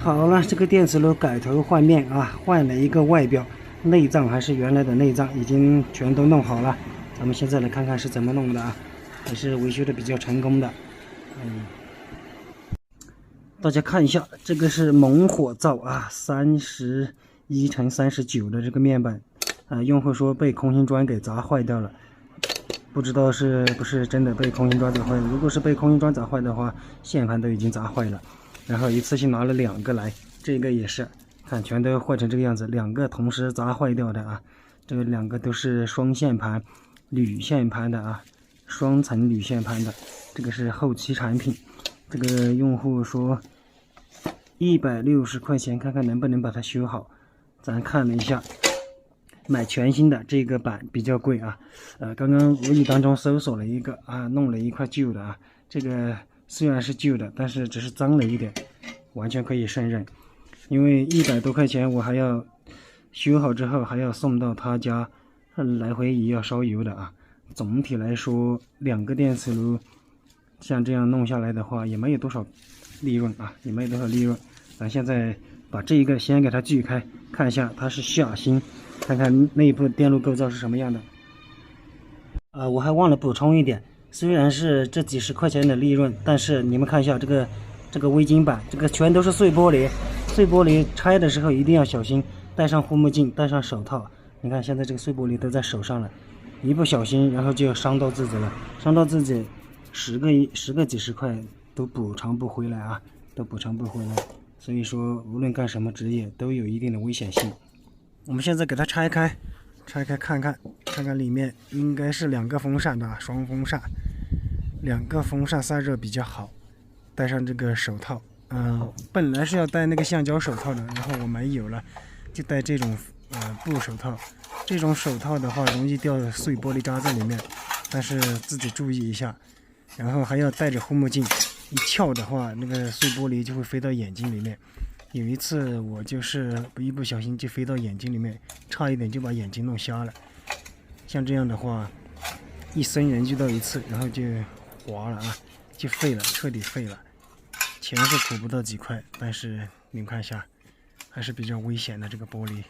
好了，这个电磁炉改头换面啊，换了一个外表，内脏还是原来的内脏，已经全都弄好了。咱们现在来看看是怎么弄的啊，还是维修的比较成功的。大家看一下，这个是猛火灶啊，31×39的这个面板，用户说被空心砖给砸坏掉了，不知道是不是真的被空心砖砸坏。如果是被空心砖砸坏的话，线盘都已经砸坏了。然后一次性拿了2个来，这个也是，看全都坏成这个样子，2个同时砸坏掉的啊。这个2个都是双线盘、铝线盘的啊，双层铝线盘的，这个是后期产品。这个用户说160块钱，看看能不能把它修好。咱看了一下，买全新的这个板比较贵啊。刚刚无意当中搜索了一个啊，弄了一块旧的啊，这个虽然是旧的，但是只是脏了一点，完全可以胜任。因为100多块钱，我还要修好之后还要送到他家，来回也要烧油的啊。总体来说，2个电磁炉像这样弄下来的话，也没有多少利润啊，也没有多少利润。咱现在把这一个先给它锯开，看一下它是下芯，看看内部电路构造是什么样的。我还忘了补充一点。虽然是这几十块钱的利润，但是你们看一下这个微晶板，这个全都是碎玻璃，碎玻璃拆的时候一定要小心，戴上护目镜，戴上手套。你看现在这个碎玻璃都在手上了，一不小心然后就伤到自己了，伤到自己十个几十块都补偿不回来啊，都补偿不回来。所以说无论干什么职业都有一定的危险性。我们现在给它拆开看看里面，应该是2个风扇的双风扇，2个风扇散热比较好。戴上这个手套，本来是要戴那个橡胶手套的，然后我没有了，就戴这种布手套。这种手套的话容易掉碎玻璃渣在里面，但是自己注意一下。然后还要戴着护目镜，一翘的话那个碎玻璃就会飞到眼睛里面。有一次我就是一不小心就飞到眼睛里面，差一点就把眼睛弄瞎了。像这样的话，一生人就到一次，然后就划了啊，就废了，彻底废了。钱是苦不到几块，但是你们看一下，还是比较危险的这个玻璃。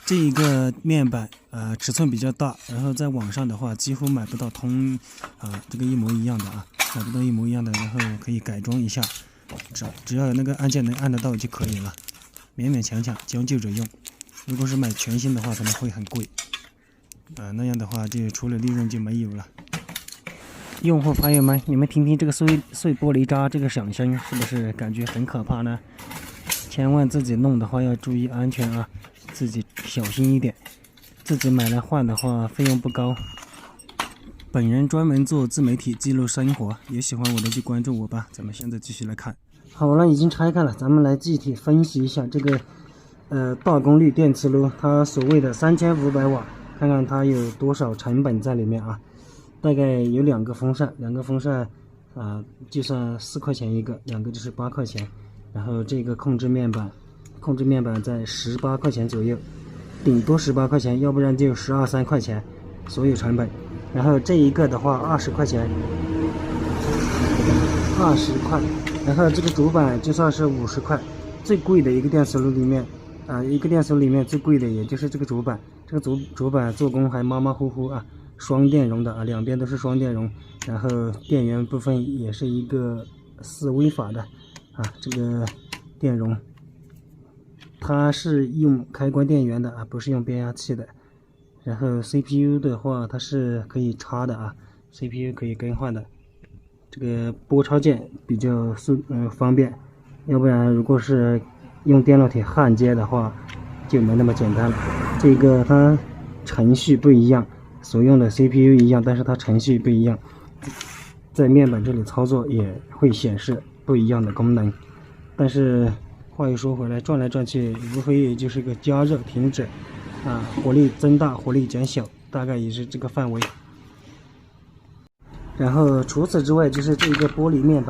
这一个面板尺寸比较大，然后在网上的话几乎买不到这个一模一样的啊，买不到一模一样的，然后可以改装一下。只要有那个按键能按得到就可以了，勉勉强强将就着用。如果是买全新的话可能会很贵，那样的话就除了利润就没有了。用户朋友们，你们听听这个碎玻璃渣这个响声，是不是感觉很可怕呢？千万自己弄的话要注意安全啊，自己小心一点。自己买来换的话费用不高。本人专门做自媒体记录生活，也喜欢我的就关注我吧。咱们现在继续来看。好了，已经拆开了，咱们来具体分析一下这个大功率电磁炉，它所谓的3500瓦，看看它有多少成本在里面啊。大概有2个风扇，2个风扇就算4块钱一个，2个就是8块钱。然后这个控制面板在18块钱左右，顶多18块钱，要不然就12、13块钱，所有成本。然后这一个的话20块钱，20块。然后这个主板就算是50块，最贵的一个电磁炉里面，一个电磁炉里面最贵的也就是这个主板。这个主板做工还马马虎虎啊，双电容的啊，2边都是双电容。然后电源部分也是一个4微法的啊，这个电容，它是用开关电源的啊，不是用变压器的。然后 CPU 的话它是可以插的啊， CPU 可以更换的。这个拨插件比较方便，要不然如果是用电路铁焊接的话就没那么简单了。这个它程序不一样，所用的 CPU 一样，但是它程序不一样，在面板这里操作也会显示不一样的功能。但是话又说回来，转来转去无非也就是个加热停止火力增大火力减小，大概也是这个范围。然后除此之外就是这个玻璃面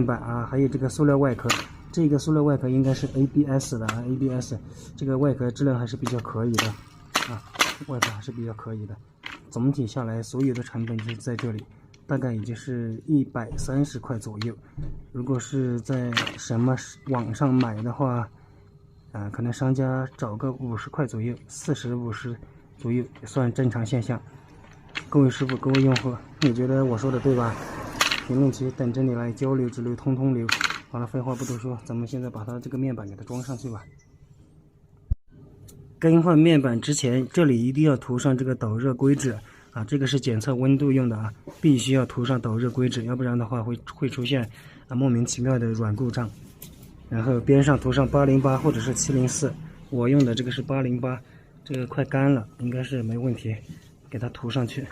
板啊，还有这个塑料外壳。这个塑料外壳应该是 ABS 的啊 ，ABS 这个外壳质量还是比较可以的啊，外壳还是比较可以的。总体下来所有的成本就是在这里，大概也就是130块左右。如果是在什么网上买的话，可能商家找个50块左右，40、50左右也算正常现象。各位师傅，各位用户，你觉得我说的对吧？评论区等着你来交流之流，通通流。好了，废话不多说，咱们现在把它这个面板给它装上去吧。更换面板之前，这里一定要涂上这个导热硅脂啊，这个是检测温度用的啊，必须要涂上导热硅脂，要不然的话会出现莫名其妙的软故障。然后边上涂上808或者是704，我用的这个是808，这个快干了，应该是没问题，给它涂上去。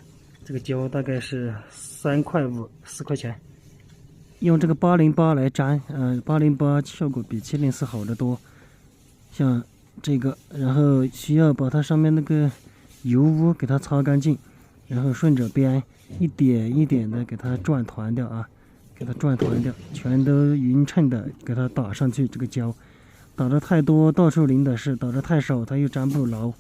这个胶大概是3块5、4块钱。用这个808来粘，808效果比704好得多。像这个，然后需要把它上面那个油污给它擦干净，然后顺着边一点一点的给它转团掉啊，给它转团掉，全都匀称的给它打上去。这个胶打的太多到处淋的是，打的太少它又粘不牢。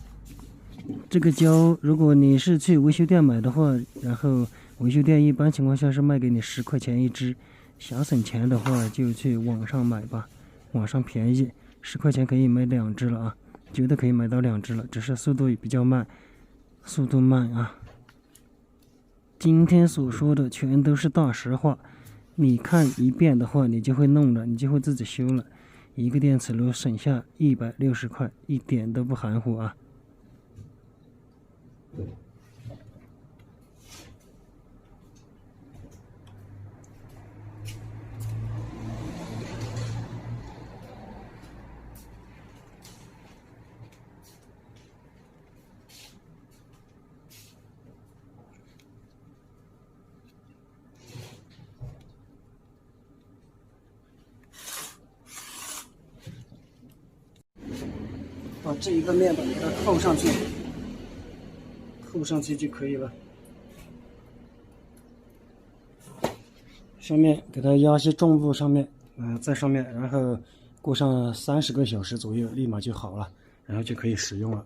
这个胶如果你是去维修店买的话，然后维修店一般情况下是卖给你10块钱一支，想省钱的话就去网上买吧，网上便宜，10块钱可以买2支了啊，绝对可以买到2支了，只是速度比较慢，速度慢啊。今天所说的全都是大实话，你看一遍的话你就会弄了，你就会自己修了。一个电磁炉省下160块，一点都不含糊啊。把这一个面板给它扣上去，扣上去就可以了。上面给它压些重物，上面在上面，然后过上30个小时左右，立马就好了，然后就可以使用了。